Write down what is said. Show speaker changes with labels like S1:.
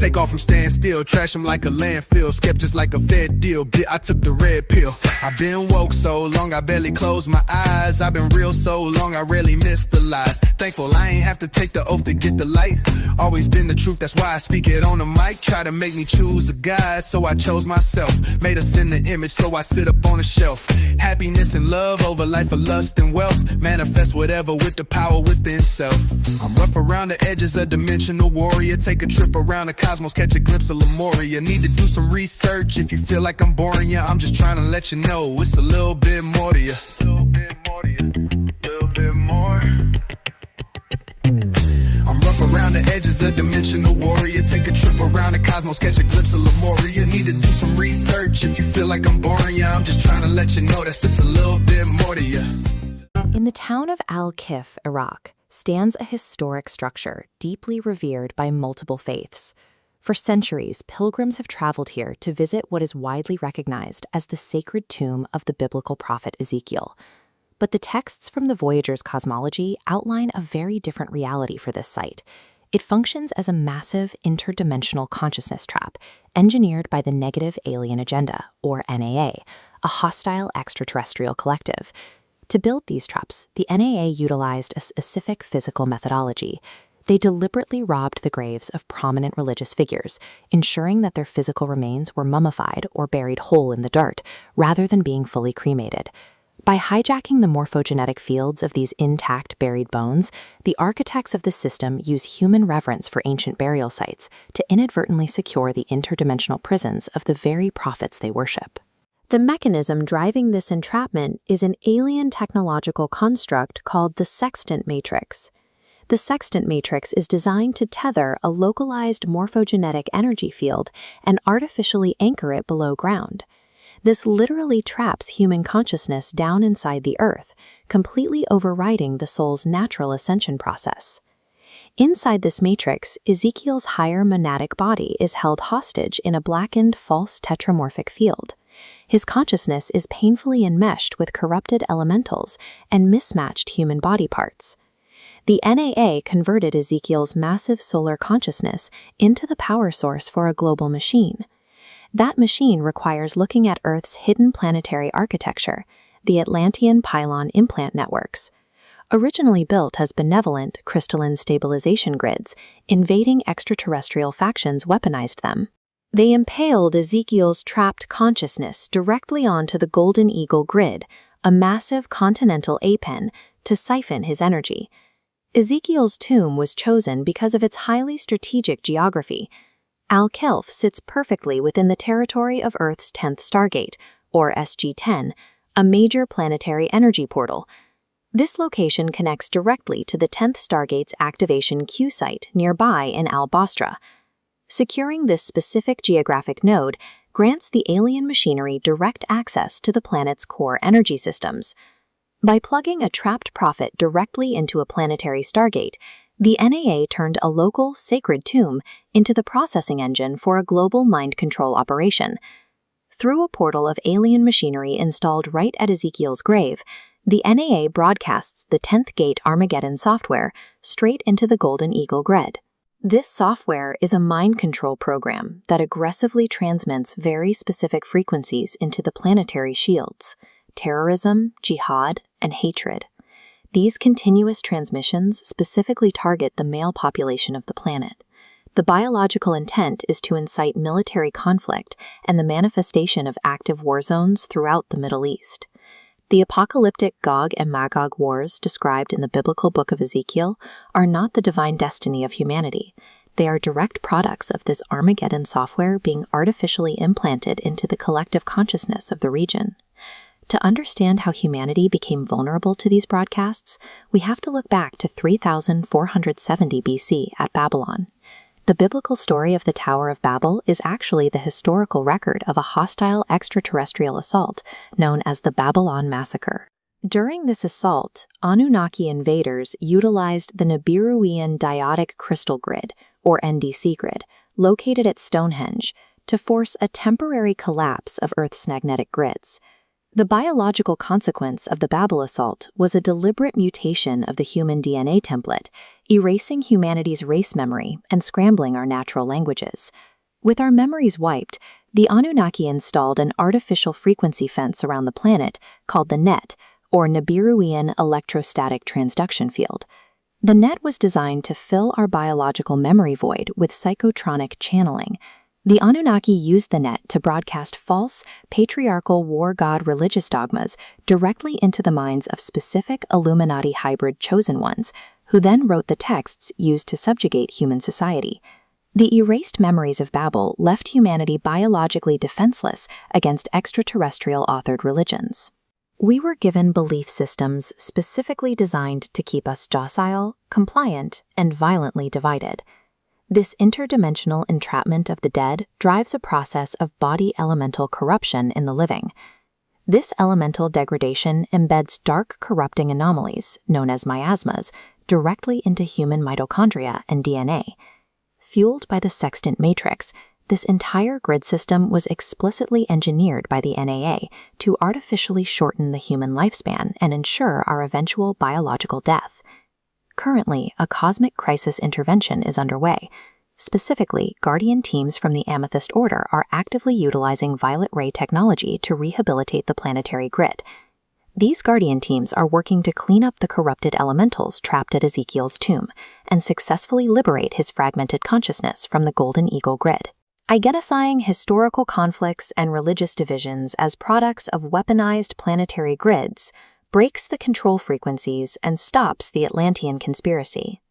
S1: Take off from stand still, trash them like a landfill, skep just like a Fed deal. Bitch, I took the red pill. I've been woke so long, I barely close my eyes. I've been real so long, I rarely miss the lies. Thankful I ain't have to take the oath to get the light. Always been the truth, that's why I speak it on the mic. Try to make me choose a guide, so I chose myself. Made us in the image, so I sit up on the shelf. Happiness and love over life of lust and wealth. Manifest whatever with the power within self. I'm rough around the edges, a dimensional warrior. Take a trip around the cosmos, catch a glimpse of Lemuria. Need to do some research if you feel like I'm boring ya. I'm just trying to let you know it's a little bit more to you. Little bit more to you. Little bit more. I'm rough around the edges, a dimensional warrior. Take a trip around the cosmos, catch a glimpse of Lemuria. Need to do some research if you feel like I'm boring ya. I'm just trying to let you know that's just a little bit more to you.
S2: In the town of Al-Kif, Iraq, stands a historic structure deeply revered by multiple faiths. For centuries, pilgrims have traveled here to visit what is widely recognized as the sacred tomb of the biblical prophet Ezekiel. But the texts from the voyagers' cosmology outline a very different reality for this site. It functions as a massive interdimensional consciousness trap, engineered by the Negative Alien Agenda, or NAA, a hostile extraterrestrial collective. To build these traps, the NAA utilized a specific physical methodology. They deliberately robbed the graves of prominent religious figures, ensuring that their physical remains were mummified or buried whole in the dirt, rather than being fully cremated. By hijacking the morphogenetic fields of these intact buried bones, the architects of the system use human reverence for ancient burial sites to inadvertently secure the interdimensional prisons of the very prophets they worship. The mechanism driving this entrapment is an alien technological construct called the sextant matrix. The sextant matrix is designed to tether a localized morphogenetic energy field and artificially anchor it below ground. This literally traps human consciousness down inside the earth, completely overriding the soul's natural ascension process. Inside this matrix, Ezekiel's higher monadic body is held hostage in a blackened false tetramorphic field. His consciousness is painfully enmeshed with corrupted elementals and mismatched human body parts. The NAA converted Ezekiel's massive solar consciousness into the power source for a global machine. That machine requires looking at Earth's hidden planetary architecture, the Atlantean Pylon Implant Networks. Originally built as benevolent crystalline stabilization grids, invading extraterrestrial factions weaponized them. They impaled Ezekiel's trapped consciousness directly onto the Golden Eagle grid, a massive continental apen, to siphon his energy. Ezekiel's tomb was chosen because of its highly strategic geography. Al-Kif sits perfectly within the territory of Earth's 10th Stargate, or SG-10, a major planetary energy portal. This location connects directly to the 10th Stargate's activation Q site nearby in Al-Bastra. Securing this specific geographic node grants the alien machinery direct access to the planet's core energy systems. By plugging a trapped prophet directly into a planetary stargate, the NAA turned a local, sacred tomb into the processing engine for a global mind control operation. Through a portal of alien machinery installed right at Ezekiel's grave, the NAA broadcasts the 10th Gate Armageddon software straight into the Golden Eagle grid. This software is a mind control program that aggressively transmits very specific frequencies into the planetary shields: terrorism, jihad, and hatred. These continuous transmissions specifically target the male population of the planet. The biological intent is to incite military conflict and the manifestation of active war zones throughout the Middle East. The apocalyptic Gog and Magog wars described in the biblical book of Ezekiel are not the divine destiny of humanity. They are direct products of this Armageddon software being artificially implanted into the collective consciousness of the region. To understand how humanity became vulnerable to these broadcasts, we have to look back to 3470 BC at Babylon. The biblical story of the Tower of Babel is actually the historical record of a hostile extraterrestrial assault known as the Babylon Massacre. During this assault, Anunnaki invaders utilized the Nibiruian Diotic Crystal Grid, or NDC grid, located at Stonehenge, to force a temporary collapse of Earth's magnetic grids. The biological consequence of the Babel assault was a deliberate mutation of the human DNA template, erasing humanity's race memory and scrambling our natural languages. With our memories wiped, the Anunnaki installed an artificial frequency fence around the planet called the net, or Nibiruian electrostatic transduction field. The net was designed to fill our biological memory void with psychotronic channeling. The Anunnaki used the net to broadcast false, patriarchal war god religious dogmas directly into the minds of specific Illuminati hybrid chosen ones, who then wrote the texts used to subjugate human society. The erased memories of Babel left humanity biologically defenseless against extraterrestrial authored religions. We were given belief systems specifically designed to keep us docile, compliant, and violently divided. This interdimensional entrapment of the dead drives a process of body elemental corruption in the living. This elemental degradation embeds dark corrupting anomalies, known as miasmas, directly into human mitochondria and DNA. Fueled by the sextant matrix, this entire grid system was explicitly engineered by the NAA to artificially shorten the human lifespan and ensure our eventual biological death. Currently, a cosmic crisis intervention is underway. Specifically, Guardian teams from the Amethyst Order are actively utilizing violet ray technology to rehabilitate the planetary grid. These Guardian teams are working to clean up the corrupted elementals trapped at Ezekiel's tomb and successfully liberate his fragmented consciousness from the Golden Eagle grid. Identifying historical conflicts and religious divisions as products of weaponized planetary grids breaks the control frequencies and stops the Atlantean conspiracy.